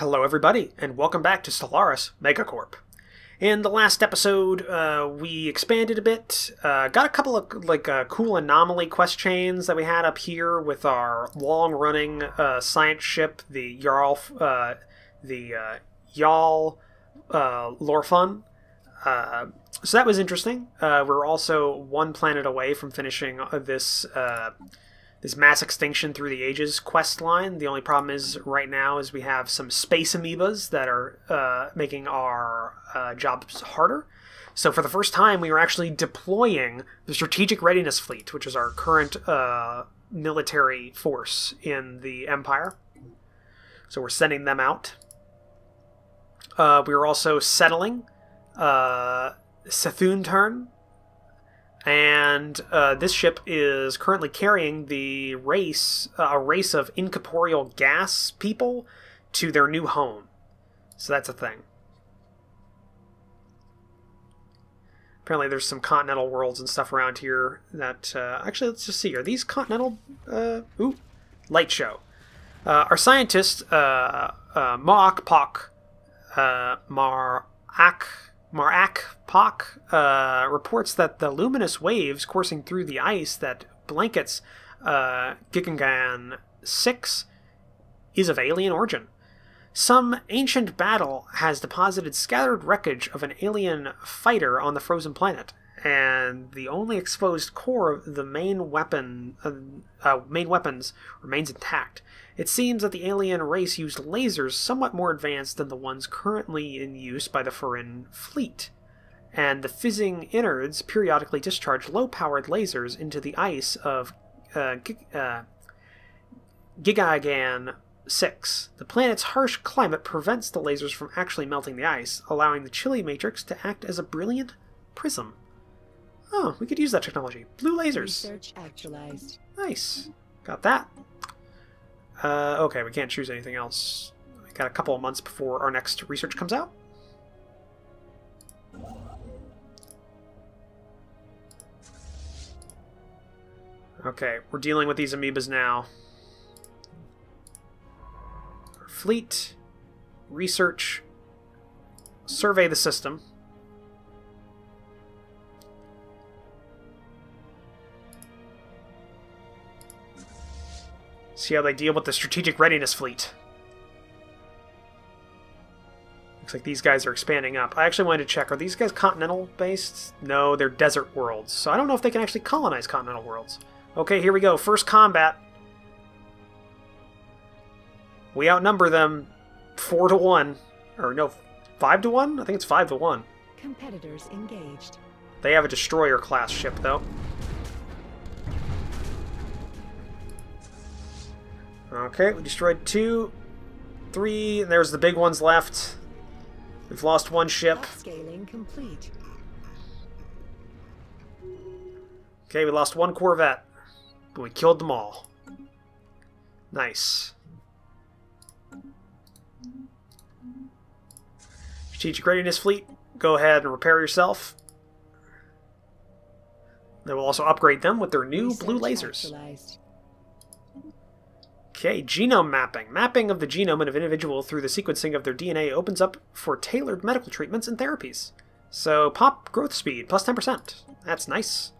Hello everybody, and welcome back to Stellaris, MegaCorp. In the last episode, we expanded a bit, got a couple of cool anomaly quest chains that we had up here with our long-running science ship, the Jarl Lorfun. So that was interesting. We're also one planet away from finishing this mass extinction through the ages quest line. The only problem is right now is we have some space amoebas that are making our jobs harder. So for the first time, we were actually deploying the Strategic Readiness Fleet, which is our current military force in the Empire. So we're sending them out. We were also settling Sethunturn. And this ship is currently carrying a race of incorporeal gas people to their new home. So that's a thing. Apparently there's some continental worlds and stuff around here that... actually, let's just see. Are these continental... light show. Our scientist, Marak Pak reports that the luminous waves coursing through the ice that blankets Gigangan 6 is of alien origin. Some ancient battle has deposited scattered wreckage of an alien fighter on the frozen planet, and the only exposed core of the main weapons remains intact. It seems that the alien race used lasers somewhat more advanced than the ones currently in use by the Farin fleet, and the fizzing innards periodically discharge low-powered lasers into the ice of Gigagan 6. The planet's harsh climate prevents the lasers from actually melting the ice, allowing the chilly matrix to act as a brilliant prism. Oh, we could use that technology. Blue lasers. Research actualized. Nice. Got that. Okay, we can't choose anything else. We got a couple of months before our next research comes out. Okay, we're dealing with these amoebas now. Our fleet, research, survey the system. See how they deal with the Strategic Readiness Fleet. Looks like these guys are expanding up. I actually wanted to check, are these guys continental-based? No, they're desert worlds. So I don't know if they can actually colonize continental worlds. Okay, here we go. First combat. We outnumber them 4-1. Or no, 5-1? I think it's 5-1. Competitors engaged. They have a destroyer-class ship, though. Okay, we destroyed 2, 3, and there's the big ones left. We've lost one ship. Upscaling complete. Okay, we lost one Corvette, but we killed them all. Nice. Strategic Readiness Fleet, go ahead and repair yourself. They will also upgrade them with their new blue lasers. Actualized. Okay, genome mapping. Mapping of the genome of an individual through the sequencing of their DNA opens up for tailored medical treatments and therapies. So, pop growth speed, plus 10%. That's nice.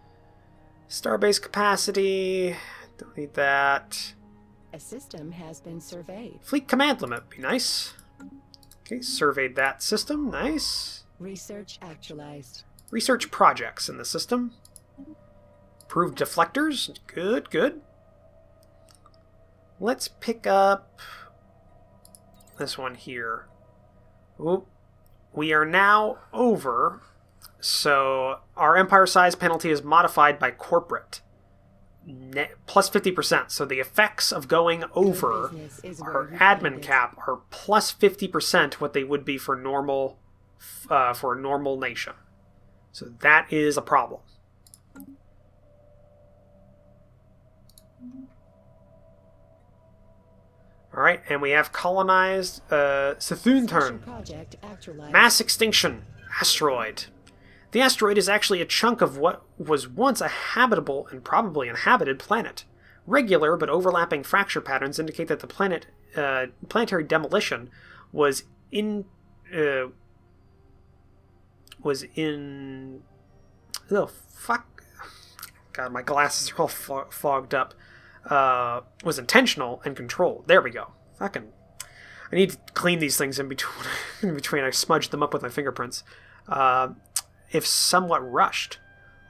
Starbase capacity, don't need that. A system has been surveyed. Fleet command limit, be nice. Okay, surveyed that system, nice. Research actualized. Research projects in the system. Approved deflectors, good, good. Let's pick up this one here. Oop. We are now over, so our empire size penalty is modified by corporate. Plus 50%, so the effects of going over our admin cap are plus 50% what they would be for normal, for a normal nation. So that is a problem. Alright, and we have colonized Sethunturn. Mass extinction asteroid. The asteroid is actually a chunk of what was once a habitable and probably inhabited planet. Regular but overlapping fracture patterns indicate that the planetary demolition was in oh fuck, God, my glasses are all fogged up. Was intentional and controlled. There we go. Fucking, I need to clean these things in between. In between, I smudged them up with my fingerprints. If somewhat rushed,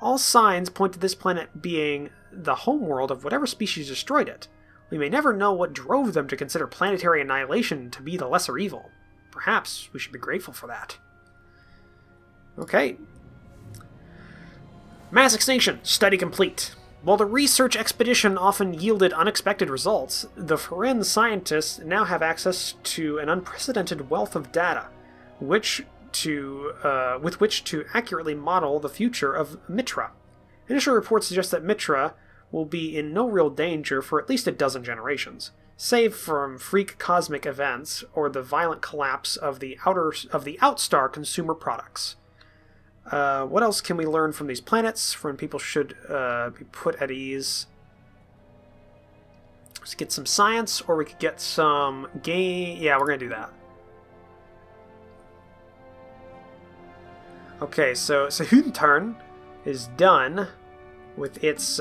all signs point to this planet being the homeworld of whatever species destroyed it. We may never know what drove them to consider planetary annihilation to be the lesser evil. Perhaps we should be grateful for that. Okay. Mass extinction. Study complete. While the research expedition often yielded unexpected results, the foreign scientists now have access to an unprecedented wealth of data, with which to accurately model the future of Mitra. Initial reports suggest that Mitra will be in no real danger for at least a dozen generations, save from freak cosmic events or the violent collapse of the outstar consumer products. What else can we learn from these planets when people should be put at ease? Let's get some science, or we could get some game. Yeah, we're going to do that. Okay, so Huntarn is done with its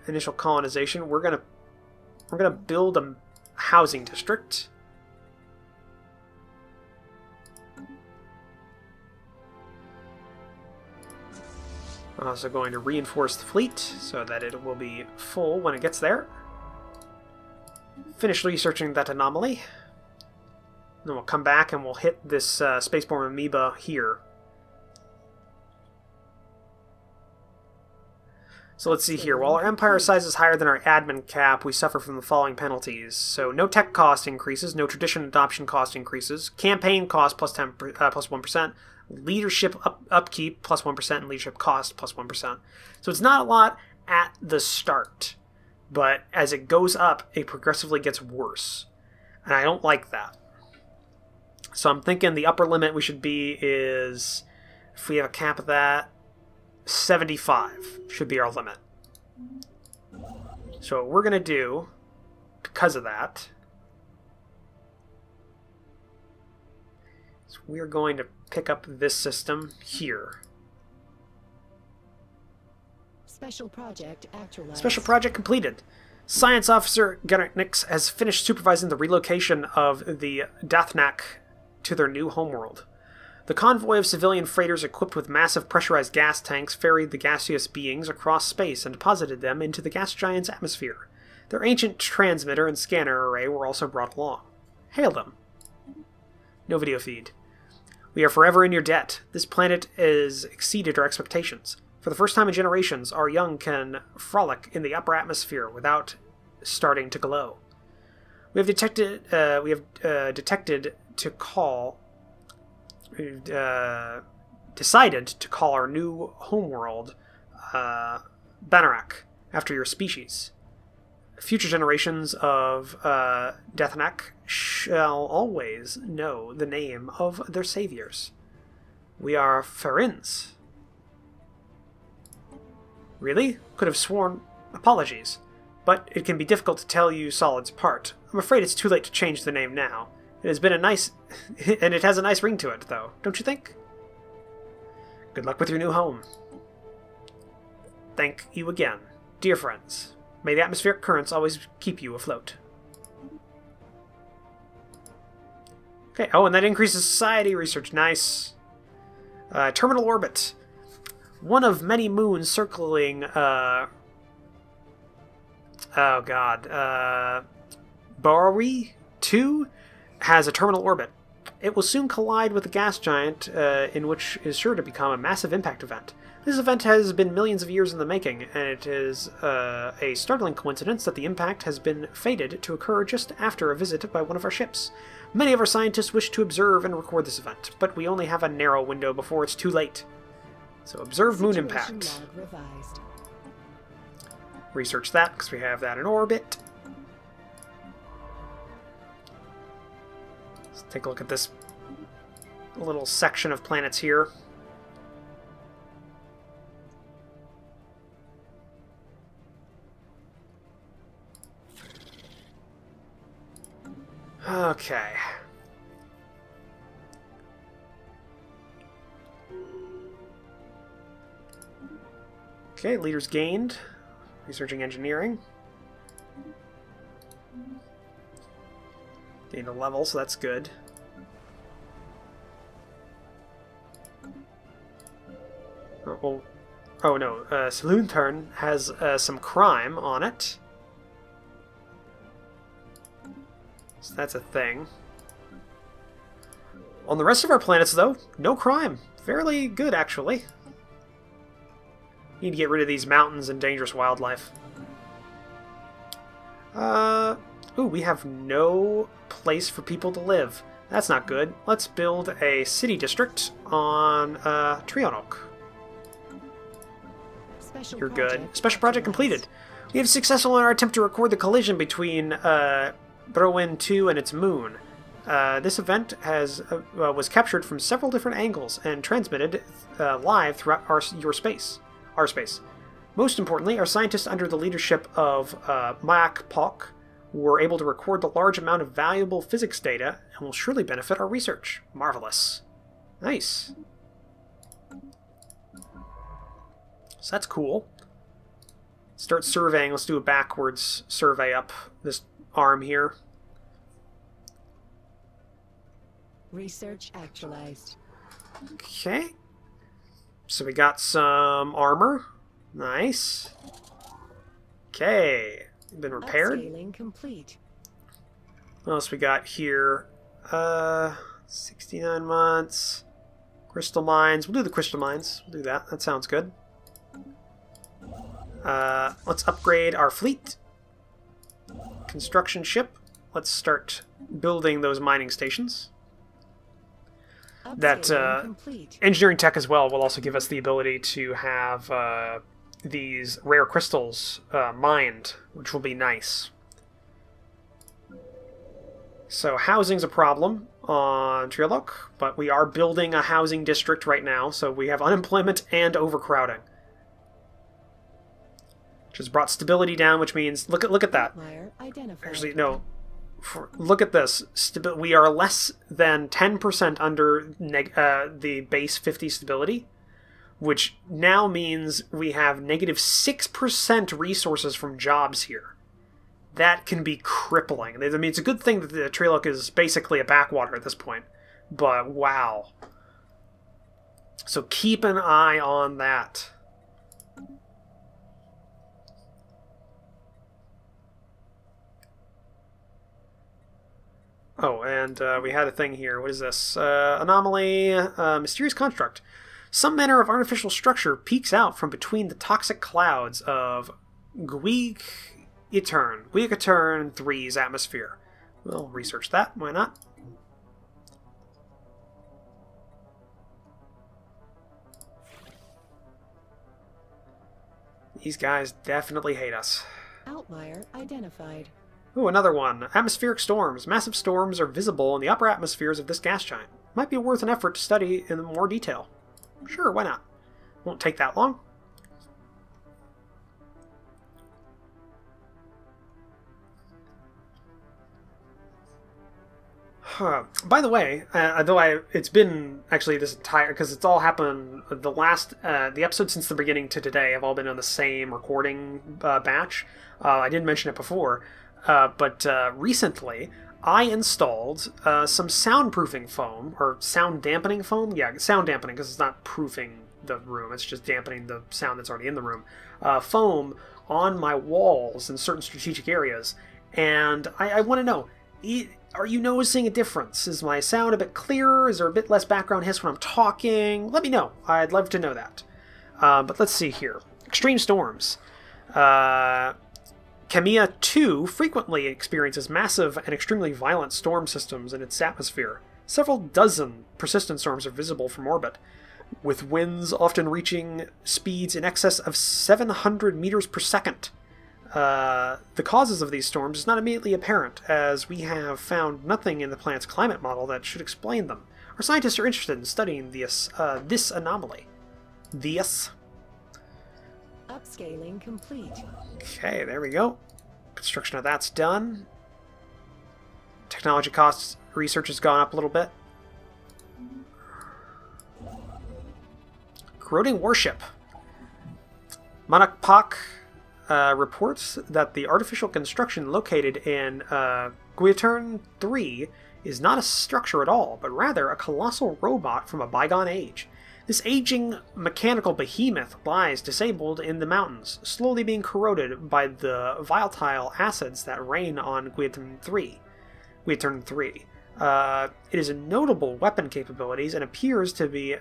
initial colonization. We're gonna build a housing district. I'm also going to reinforce the fleet so that it will be full when it gets there. Finish researching that anomaly. Then we'll come back and we'll hit this spaceborne amoeba here. So let's see here. While our empire size is higher than our admin cap, we suffer from the following penalties. So no tech cost increases, no tradition adoption cost increases, campaign cost plus 1%, leadership upkeep plus 1%, and leadership cost plus 1%. So it's not a lot at the start, but as it goes up, it progressively gets worse. And I don't like that. So I'm thinking the upper limit we should be is, if we have a cap of that, 75 should be our limit. So what we're going to do, because of that, is we're going to pick up this system here. Special project actualized. Special project completed. Science Officer Gerritnix has finished supervising the relocation of the Dathnak to their new homeworld. The convoy of civilian freighters equipped with massive pressurized gas tanks ferried the gaseous beings across space and deposited them into the gas giant's atmosphere. Their ancient transmitter and scanner array were also brought along. Hail them. No video feed. We are forever in your debt. This planet has exceeded our expectations. For the first time in generations, our young can frolic in the upper atmosphere without starting to glow. We have detected decided to call our new homeworld Banarak, after your species. Future generations of Dathnak shall always know the name of their saviors. We are Farins. Really? Could have sworn. Apologies. But it can be difficult to tell you solids apart. I'm afraid it's too late to change the name now. It has been a nice... and it has a nice ring to it, though. Don't you think? Good luck with your new home. Thank you again. Dear friends, may the atmospheric currents always keep you afloat. Okay, oh, and that increases society research. Nice. Terminal orbit. One of many moons circling... oh, God. Bari 2 has a terminal orbit. It will soon collide with a gas giant, in which is sure to become a massive impact event. This event has been millions of years in the making, and it is a startling coincidence that the impact has been fated to occur just after a visit by one of our ships. Many of our scientists wish to observe and record this event, but we only have a narrow window before it's too late. So observe moon impact. Research that, because we have that in orbit. Let's take a look at this little section of planets here. Okay. Okay, leaders gained. Researching engineering. Gained a level, so that's good. Oh no, Saloon Turn has some crime on it. So that's a thing. On the rest of our planets, though, no crime. Fairly good, actually. Need to get rid of these mountains and dangerous wildlife. Ooh, we have no place for people to live. That's not good. Let's build a city district on Trionok. You're good. Special project completed. We have successful in our attempt to record the collision between Browin 2 and its moon. This event was captured from several different angles and transmitted live throughout our space. Most importantly, our scientists under the leadership of MegaCorp were able to record the large amount of valuable physics data and will surely benefit our research. Marvelous. Nice. So that's cool. Start surveying. Let's do a backwards survey up this arm here. Research actualized. Okay. So we got some armor. Nice. Okay. Been repaired. Upscaling complete. What else we got here? 69 months. Crystal mines. We'll do the crystal mines. We'll do that. That sounds good. Let's upgrade our fleet. Construction ship. Let's start building those mining stations. That engineering tech as well will also give us the ability to have these rare crystals mined, which will be nice. So housing's a problem on Trionok, but we are building a housing district right now, so we have unemployment and overcrowding. Which has brought stability down, which means look at that. Actually, no. Look at this. We are less than 10% under the base 50 stability, which now means we have negative 6% resources from jobs here. That can be crippling. I mean, it's a good thing that the Trionok is basically a backwater at this point, but wow. So keep an eye on that. Oh, and we had a thing here. What is this? Anomaly, mysterious construct. Some manner of artificial structure peeks out from between the toxic clouds of Guig Etern 3's atmosphere. We'll research that. Why not? These guys definitely hate us. Outlier identified. Ooh, another one. Atmospheric storms. Massive storms are visible in the upper atmospheres of this gas giant. Might be worth an effort to study in more detail. Sure, why not? Won't take that long. By the way, it's been actually this entire, because it's all happened, the episodes since the beginning to today have all been on the same recording batch. I didn't mention it before. But recently, I installed some soundproofing foam, or sound dampening foam. Yeah, sound dampening, because it's not proofing the room. It's just dampening the sound that's already in the room. Foam on my walls in certain strategic areas. And I want to know, are you noticing a difference? Is my sound a bit clearer? Is there a bit less background hiss when I'm talking? Let me know. I'd love to know that. But let's see here. Extreme storms. Camilla 2 frequently experiences massive and extremely violent storm systems in its atmosphere. Several dozen persistent storms are visible from orbit, with winds often reaching speeds in excess of 700 meters per second. The causes of these storms is not immediately apparent, as we have found nothing in the planet's climate model that should explain them. Our scientists are interested in studying this anomaly. Upscaling complete. Okay, there we go. Construction of that's done. Technology costs research has gone up a little bit. Corroding warship. Manakpak reports that the artificial construction located in Guiatern 3 is not a structure at all, but rather a colossal robot from a bygone age. This aging mechanical behemoth lies disabled in the mountains, slowly being corroded by the volatile acids that rain on Guiatern 3. It is a notable weapon capabilities and appears to be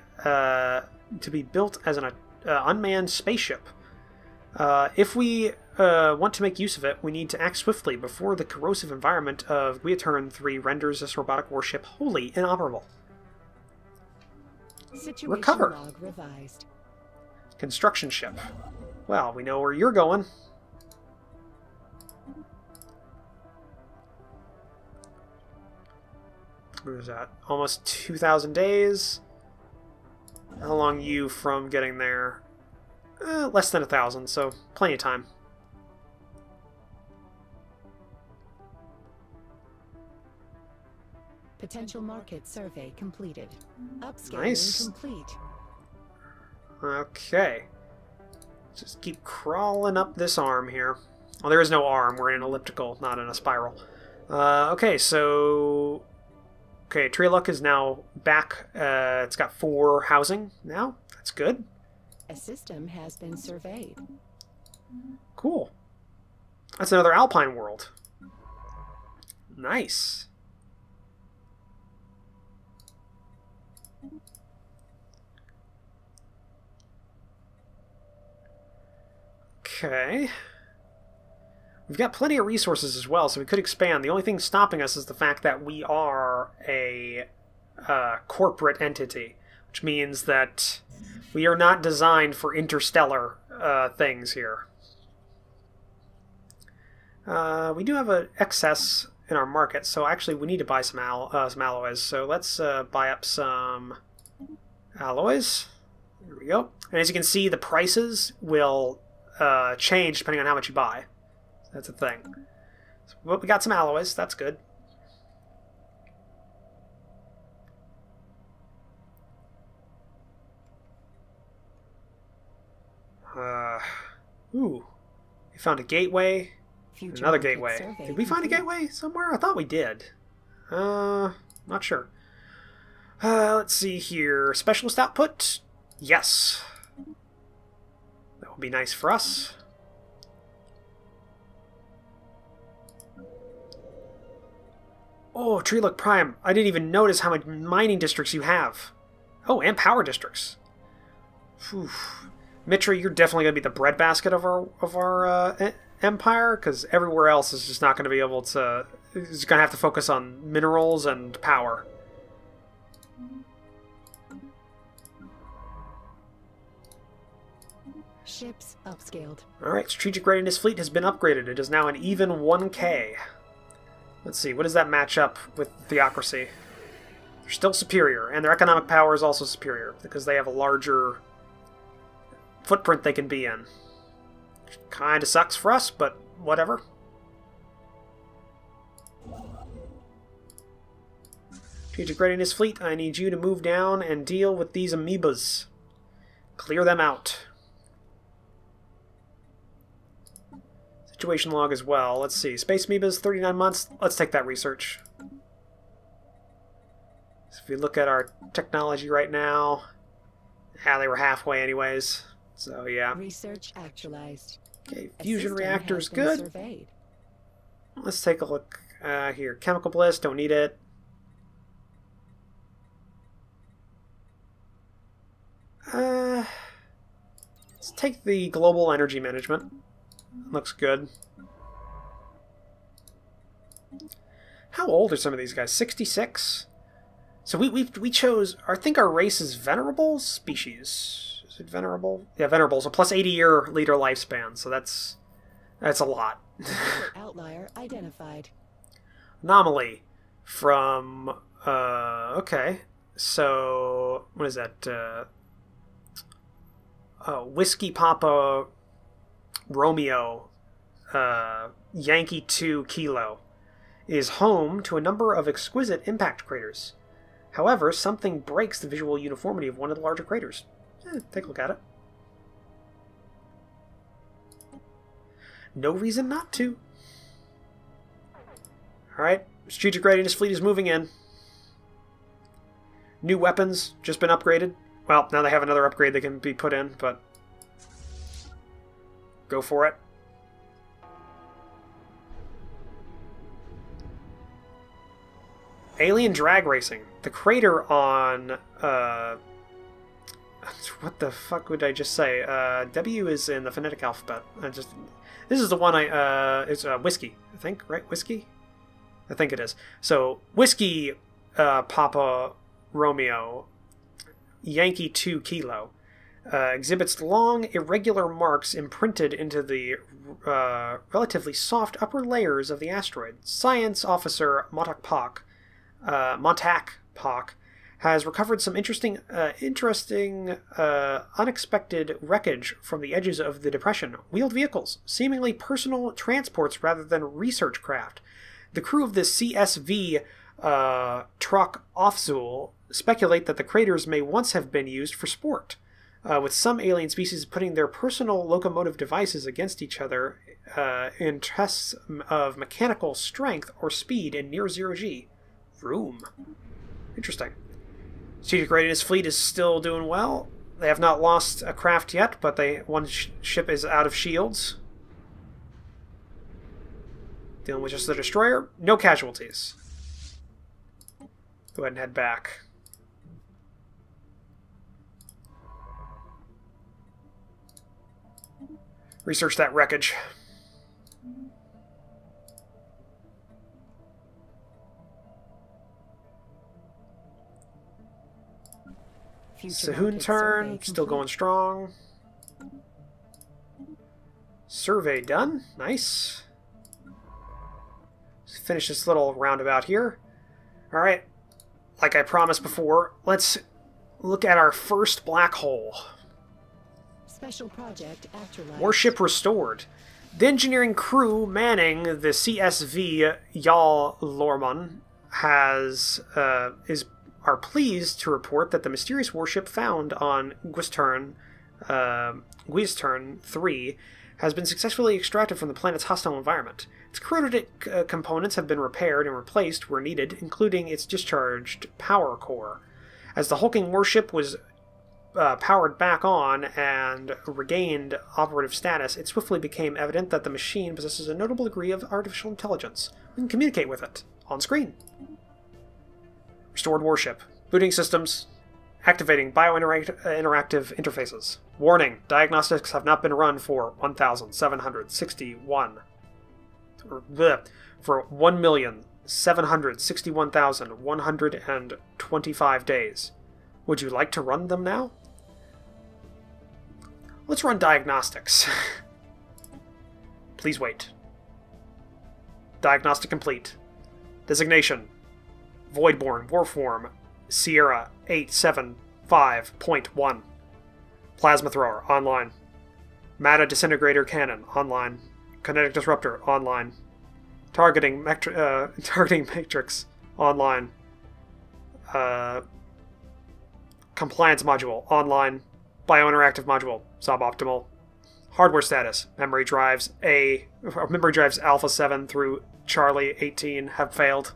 built as an unmanned spaceship. If we want to make use of it, we need to act swiftly before the corrosive environment of Guiatern 3 renders this robotic warship wholly inoperable. Situation Recover. log revised. Construction ship. Well, we know where you're going. What is that? Almost 2,000 days. How long are you from getting there? Less than 1,000, so plenty of time. Potential market survey completed. Upscaling Nice. complete. Okay. Just keep crawling up this arm here. Well, there is no arm. We're in an elliptical, not in a spiral. Okay, so... Okay, Treeluck is now back. It's got 4 housing now. That's good. A system has been surveyed. Cool. That's another Alpine world. Nice. Okay. We've got plenty of resources as well, so we could expand. The only thing stopping us is the fact that we are a corporate entity, which means that we are not designed for interstellar things here. We do have an excess in our market, so actually we need to buy some alloys. So let's buy up some alloys. There we go. And as you can see, the prices will change depending on how much you buy. That's a thing. So, well, we got some alloys. That's good. Ooh. We found a gateway. Future Another market gateway. survey Did we find a complete. gateway somewhere? I thought we did. Not sure. Let's see here. Specialist output? Yes. That would be nice for us. Oh, Treelook Prime. I didn't even notice how many mining districts you have. Oh, and power districts. Whew. Mitra, you're definitely going to be the breadbasket of our empire, because everywhere else is just not going to be able to... Is going to have to focus on minerals and power. Ships upscaled. Alright, Strategic Readiness Fleet has been upgraded. It is now an even 1K. Let's see, what does that match up with Theocracy? They're still superior, and their economic power is also superior, because they have a larger footprint they can be in. Kinda sucks for us, but whatever. Strategic Readiness Fleet, I need you to move down and deal with these amoebas. Clear them out. Situation log as well. Let's see. Space amoebas, 39 months. Let's take that research. So if you look at our technology right now, they were halfway anyways. So yeah. Research actualized. Okay, A fusion system reactors, has been good. surveyed. Let's take a look here. Chemical Bliss, don't need it. Let's take the global energy management. Looks good. How old are some of these guys? 66? So we chose... I think our race is Venerable species. Is it Venerable? Yeah, Venerable. So plus 80-year leader lifespan. So that's a lot. Outlier identified. Anomaly from... okay. So... What is that? Whiskey Papa... Romeo, Yankee 2 Kilo, is home to a number of exquisite impact craters. However, something breaks the visual uniformity of one of the larger craters. Take a look at it. No reason not to. Alright, strategic readiness fleet is moving in. New weapons, just been upgraded. Well, now they have another upgrade that can be put in, but go for it. Alien drag racing. The crater on what the fuck would I just say? W is in the phonetic alphabet. This is the one it's whiskey, I think, right? Whiskey? I think it is. So whiskey, Papa Romeo, Yankee 2 Kilo, exhibits long, irregular marks imprinted into the relatively soft upper layers of the asteroid. Science officer Montauk Pak has recovered some interesting, unexpected wreckage from the edges of the depression. Wheeled vehicles, seemingly personal transports rather than research craft. The crew of this CSV truck Offzul speculate that the craters may once have been used for sport, with some alien species putting their personal locomotive devices against each other in tests of mechanical strength or speed in near zero G. Room. Interesting. Strategic readiness fleet is still doing well. They have not lost a craft yet, but one ship is out of shields. Dealing with just the destroyer. No casualties. Go ahead and head back. Research that wreckage. Sahun turn, still going strong. Survey done. Nice. Let's finish this little roundabout here. Alright, like I promised before, let's look at our first black hole. Special project actualized. Warship restored. The engineering crew manning the CSV Yal Lorman are pleased to report that the mysterious warship found on Guistern 3 has been successfully extracted from the planet's hostile environment. Its corroded components have been repaired and replaced where needed, including its discharged power core. As the hulking warship was powered back on and regained operative status, it swiftly became evident that the machine possesses a notable degree of artificial intelligence. We can communicate with it. On screen. Restored warship. Booting systems. Activating bio-interactive interfaces. Warning. Diagnostics have not been run for 1,761. For 1,761,125 days. Would you like to run them now? Let's run diagnostics. Please wait. Diagnostic complete. Designation. Voidborn Warform Sierra 875.1. Plasma Thrower online. Matter Disintegrator Cannon online. Kinetic Disruptor online. Targeting Matrix online. Compliance Module online. Biointeractive Module suboptimal. Hardware status. Memory drives Alpha 7 through Charlie 18 have failed.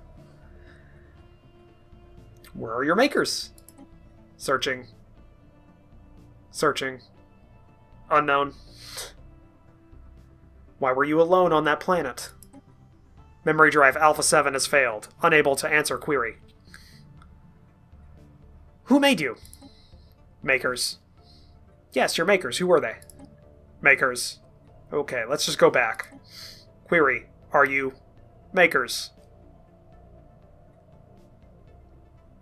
Where are your makers? Searching. Searching. Unknown. Why were you alone on that planet? Memory drive Alpha 7 has failed. Unable to answer query. Who made you? Makers. Yes, your makers. Who were they? Makers. Okay, let's just go back. Query. Are you makers?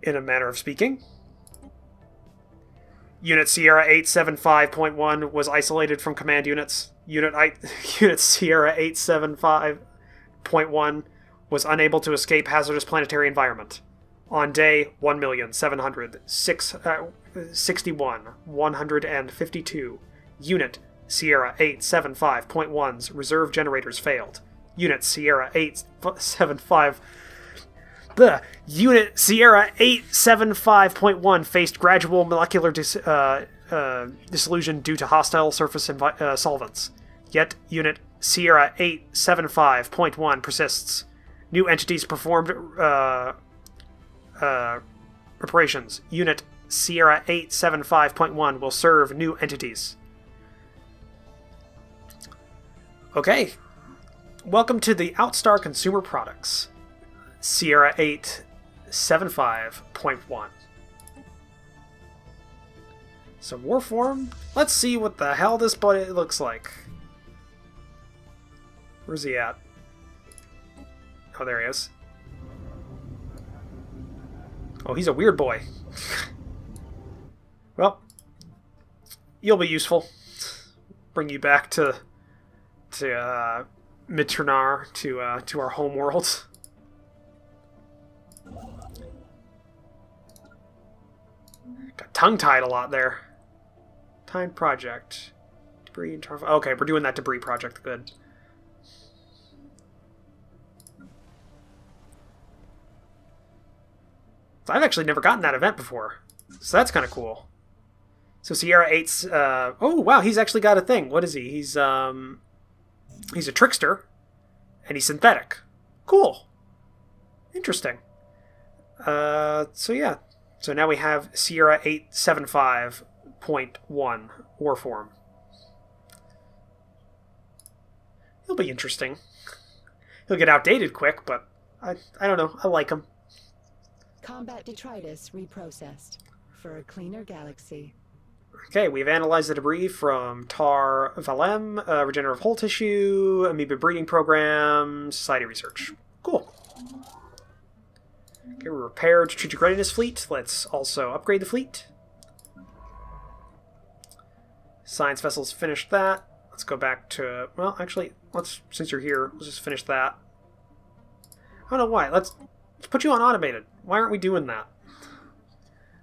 In a manner of speaking. Unit Sierra 875.1 was isolated from command units. Unit Sierra 875.1 was unable to escape hazardous planetary environment. On day 1,761,152, Unit Sierra 875.1's reserve generators failed. Unit Sierra 875... Unit Sierra 875.1 faced gradual molecular dissolution due to hostile surface solvents. Yet Unit Sierra 875.1 persists. New entities performed reparations. Unit Sierra 875.1 will serve new entities. Okay. Welcome to the Outstar Consumer Products. Sierra 875.1. Some Warform. Let's see what the hell this buddy looks like. Where's he at? Oh, there he is. Oh, he's a weird boy. Well, you'll be useful. Bring you back to Midternar, to our home world. Got tongue-tied a lot there. Time project. Debris and okay, we're doing that debris project. Good. I've actually never gotten that event before, so that's kind of cool. So Sierra 8's, oh wow, he's actually got a thing. What is he? He's a trickster, and he's synthetic. Cool. Interesting. So yeah. So now we have Sierra 875.1 Warform. He'll be interesting. He'll get outdated quick, but I don't know. I like him. Combat detritus reprocessed for a cleaner galaxy. Okay, we've analyzed the debris from Tar Valem, regenerative whole tissue, amoeba breeding program, society research. Cool. Okay, we repaired strategic readiness fleet. Let's also upgrade the fleet. Science vessels finished that. Let's go back to, well, actually, since you're here, let's just finish that. I don't know why. Let's put you on automated. Why aren't we doing that?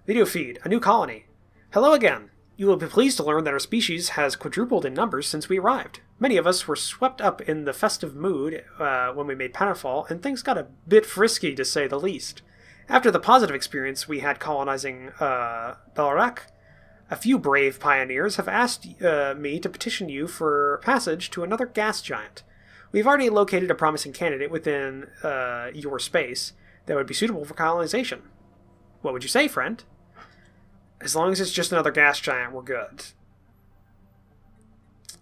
Video feed. A new colony. Hello again. You will be pleased to learn that our species has quadrupled in numbers since we arrived. Many of us were swept up in the festive mood when we made Planetfall, and things got a bit frisky, to say the least. After the positive experience we had colonizing Belarac, a few brave pioneers have asked me to petition you for passage to another gas giant. We've already located a promising candidate within your space that would be suitable for colonization. What would you say, friend? As long as it's just another gas giant, we're good.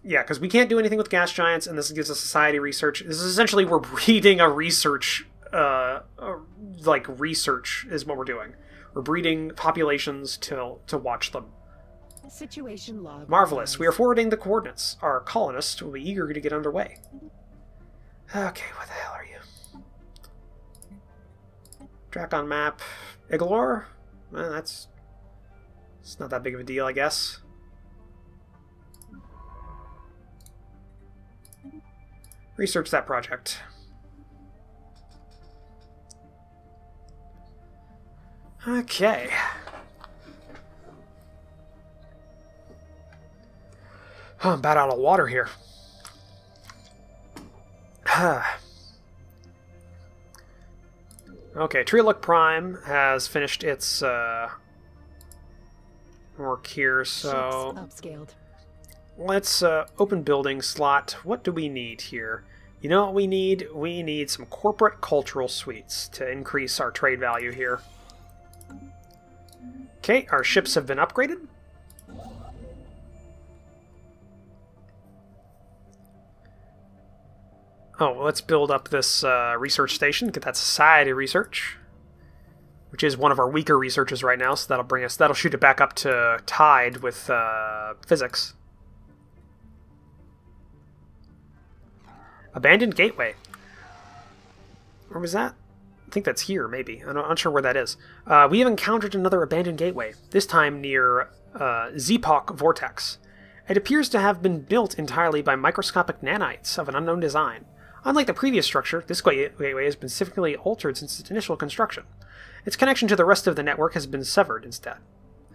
Yeah, because we can't do anything with gas giants, and this gives us society research. This is essentially, we're breeding a research, research is what we're doing. We're breeding populations to watch them. Situation log. Marvelous. We are forwarding the coordinates. Our colonists will be eager to get underway. Okay, what the hell are you? Dracon map. Iglor? Well, it's not that big of a deal, I guess. Research that project. Okay. Oh, I'm about out of water here. Okay, Treelook Prime has finished its work here, so upscaled. Let's open building slot. What do we need here? You know what we need? We need some corporate cultural suites to increase our trade value here. Okay, our ships have been upgraded. Oh, well, let's build up this research station, get that society research, which is one of our weaker researches right now, so that'll shoot it back up to tied with physics. Abandoned gateway. Where was that? I think that's here, maybe. I'm not sure where that is. We have encountered another abandoned gateway, this time near Zepok Vortex. It appears to have been built entirely by microscopic nanites of an unknown design. Unlike the previous structure, this gateway has been significantly altered since its initial construction. Its connection to the rest of the network has been severed instead.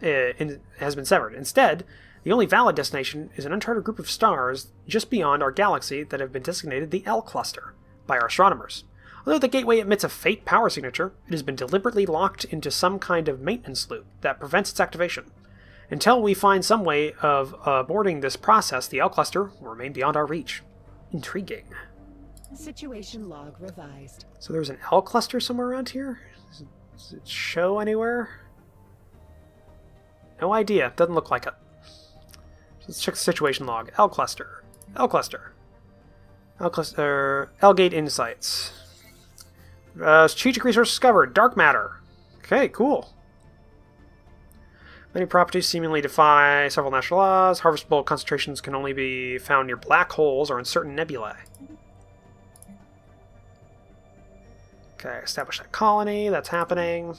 Instead, the only valid destination is an uncharted group of stars just beyond our galaxy that have been designated the L Cluster by our astronomers. Although the gateway emits a fate power signature, it has been deliberately locked into some kind of maintenance loop that prevents its activation. Until we find some way of aborting this process, the L Cluster will remain beyond our reach. Intriguing. Situation log revised. So there's an L cluster somewhere around here? Does it show anywhere? No idea. Doesn't look like it. Let's check the situation log. L cluster. L cluster. L cluster. L gate insights. Strategic resource discovered. Dark matter. Okay, cool. Many properties seemingly defy several natural laws. Harvestable concentrations can only be found near black holes or in certain nebulae. Okay, establish that colony. That's happening.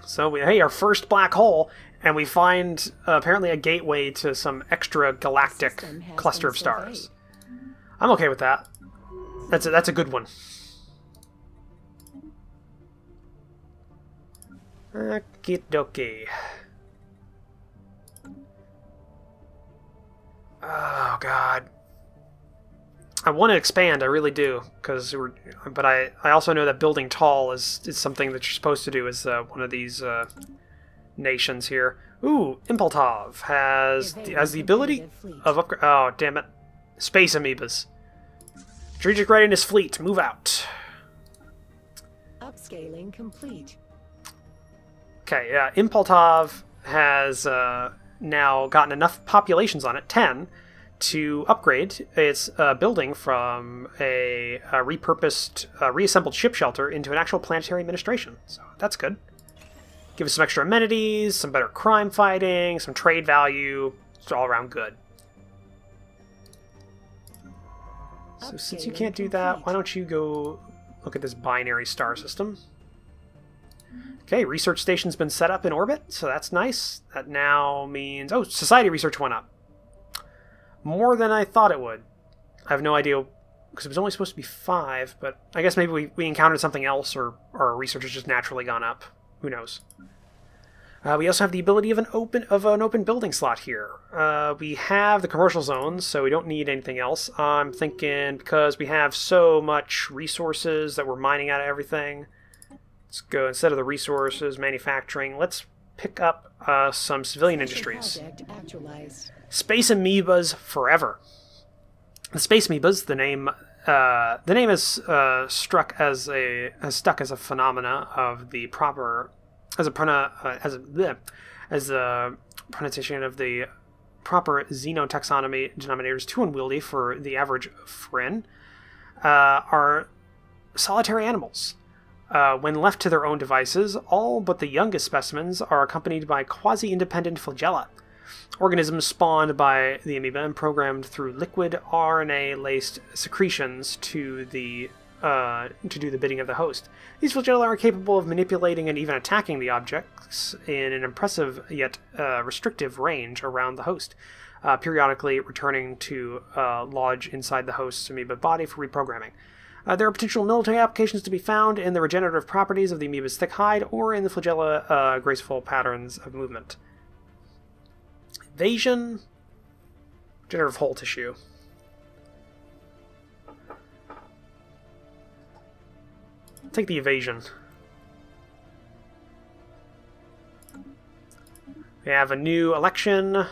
So, hey, our first black hole, and we find apparently a gateway to some extra galactic cluster of stars. I'm okay with that. That's a good one. Okie dokie. Oh God. I want to expand, I really do, but I also know that building tall is something that you're supposed to do as one of these nations here. Ooh, Impultov has the ability of upgrade. Oh, damn it. Space amoebas. Strategic readiness fleet, move out. Upscaling complete. Okay, yeah, Impultov has now gotten enough populations on it, 10, to upgrade its building from a repurposed, reassembled ship shelter into an actual planetary administration. So that's good. Give us some extra amenities, some better crime fighting, some trade value. It's all around good. So since you can't do that, why don't you go look at this binary star system? Okay, research station's been set up in orbit, so that's nice. That now means... Oh, society research went up. More than I thought it would. I have no idea, because it was only supposed to be 5, but I guess maybe we encountered something else, or our research has just naturally gone up. Who knows? We also have the ability of an open building slot here. We have the commercial zones, so we don't need anything else. I'm thinking because we have so much resources that we're mining out of everything. Let's go, instead of the resources, manufacturing, let's pick up some civilian industries. Space amoebas forever. The space amoebas, the name is stuck as a phenomena of the proper, as a pronunciation of the proper xenotaxonomy denominators too unwieldy for the average Frin, are solitary animals. When left to their own devices, all but the youngest specimens are accompanied by quasi-independent flagella, organisms spawned by the amoeba and programmed through liquid RNA-laced secretions to do the bidding of the host. These flagella are capable of manipulating and even attacking the objects in an impressive yet restrictive range around the host, periodically returning to lodge inside the host's amoeba body for reprogramming. There are potential military applications to be found in the regenerative properties of the amoeba's thick hide or in the flagella graceful patterns of movement. Evasion, regenerative whole tissue. Take the evasion. We have a new election.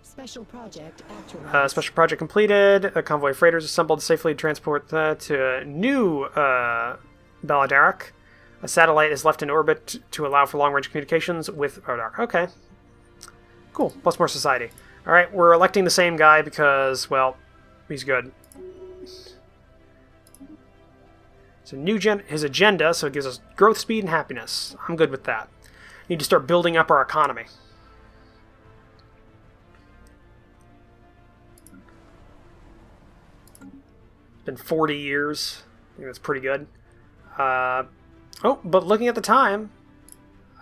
Special project actualized. Special project completed. A convoy of freighters assembled to safely transport to a new Baladarak. A satellite is left in orbit to allow for long-range communications with Baladarak. Okay. Cool. Plus more society. Alright, we're electing the same guy because, well, he's good. It's a new his agenda, so it gives us growth, speed, and happiness. I'm good with that. Need to start building up our economy. Been 40 years. I think that's pretty good. Oh, but looking at the time,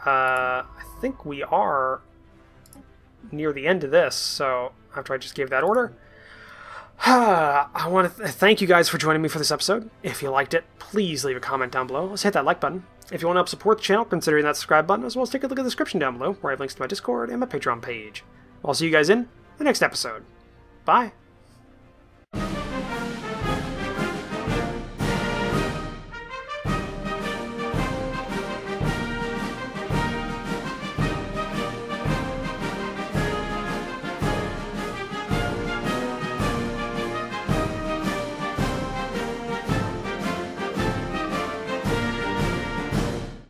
I think we are near the end of this, so after I just gave that order, I want to thank you guys for joining me for this episode. If you liked it, please leave a comment down below. Let's hit that like button. If you want to help support the channel, consider that subscribe button, as well as take a look at the description down below, where I have links to my Discord and my Patreon page. I'll see you guys in the next episode. Bye!